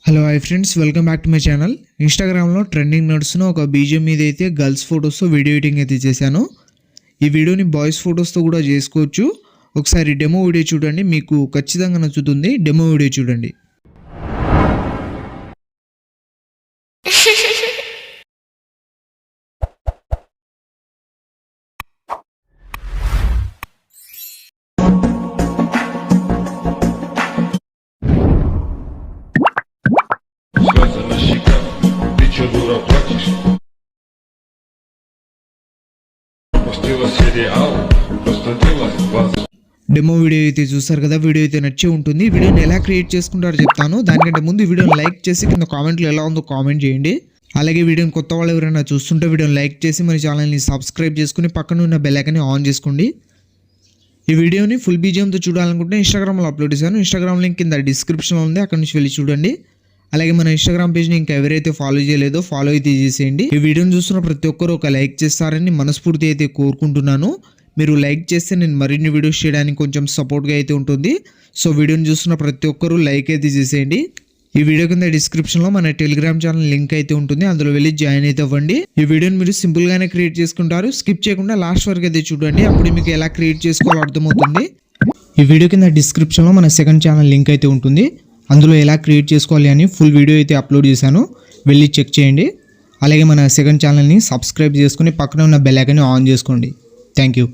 Hello hi friends, welcome back to my channel. ఇన్స్టాగ్రామ్లో trending నడుస్తున్న ఒక బీజిఎం మీద అయితే గర్ల్స్ ఫొటోస్తో వీడియో ఎడిటింగ్ అయితే చేశాను. ఈ వీడియోని బాయ్స్ ఫొటోస్తో కూడా చేసుకోవచ్చు. ఒకసారి డెమో వీడియో చూడండి, మీకు ఖచ్చితంగా నచ్చుతుంది. డెమో వీడియో చూడండి. డెమో వీడియో అయితే చూసారు కదా, వీడియో అయితే నచ్చి ఉంటుంది. వీడియోని ఎలా క్రియేట్ చేసుకుంటారో చెప్తాను. దానికంటే ముందు వీడియోని లైక్ చేసి కింద కామెంట్లో ఎలా ఉందో కామెంట్ చేయండి. అలాగే వీడియోని కొత్త వాళ్ళు ఎవరైనా చూస్తుంటే వీడియోని లైక్ చేసి మన ఛానల్ని సబ్స్క్రైబ్ చేసుకుని పక్కన ఉన్న బెల్ ఐకాన్ని ఆన్ చేసుకోండి. ఈ వీడియోని ఫుల్ బీజిఎంతో చూడాలనుకుంటే ఇన్స్టాగ్రామ్లో అప్లోడ్ చేశాను. ఇన్స్టాగ్రామ్ లింక్ కింద డిస్క్రిప్షన్లో ఉంది, అక్కడ నుంచి వెళ్ళి చూడండి. అలాగే మన ఇన్స్టాగ్రామ్ పేజ్ని ఇంకా ఎవరైతే ఫాలో చేయలేదో ఫాలో అయితే చేసేయండి. ఈ వీడియోని చూస్తున్న ప్రతి ఒక్కరు ఒక లైక్ చేస్తారని మనస్ఫూర్తి అయితే కోరుకుంటున్నాను. మీరు లైక్ చేస్తే నేను మరిన్ని వీడియోస్ చేయడానికి కొంచెం సపోర్ట్గా అయితే ఉంటుంది. సో వీడియోని చూస్తున్న ప్రతి ఒక్కరు లైక్ అయితే చేసేయండి. ఈ వీడియో కింద డిస్క్రిప్షన్లో మన టెలిగ్రామ్ ఛానల్ లింక్ అయితే ఉంటుంది, అందులో వెళ్ళి జాయిన్ అయితే అవ్వండి. ఈ వీడియోని మీరు సింపుల్గానే క్రియేట్ చేసుకుంటారు. స్కిప్ చేయకుండా లాస్ట్ వరకు అయితే చూడండి, అప్పుడు మీకు ఎలా క్రియేట్ చేసుకోవాలో అర్థమవుతుంది. ఈ వీడియో కింద డిస్క్రిప్షన్లో మన సెకండ్ ఛానల్ లింక్ అయితే ఉంటుంది, అందులో ఎలా క్రియేట్ చేసుకోవాలి అని ఫుల్ వీడియో అయితే అప్లోడ్ చేశాను, వెళ్ళి చెక్ చేయండి. అలాగే మన సెకండ్ ఛానల్ని సబ్స్క్రైబ్ చేసుకుని పక్కన ఉన్న బెల్ ఐకాన్ని ఆన్ చేసుకోండి. Thank you.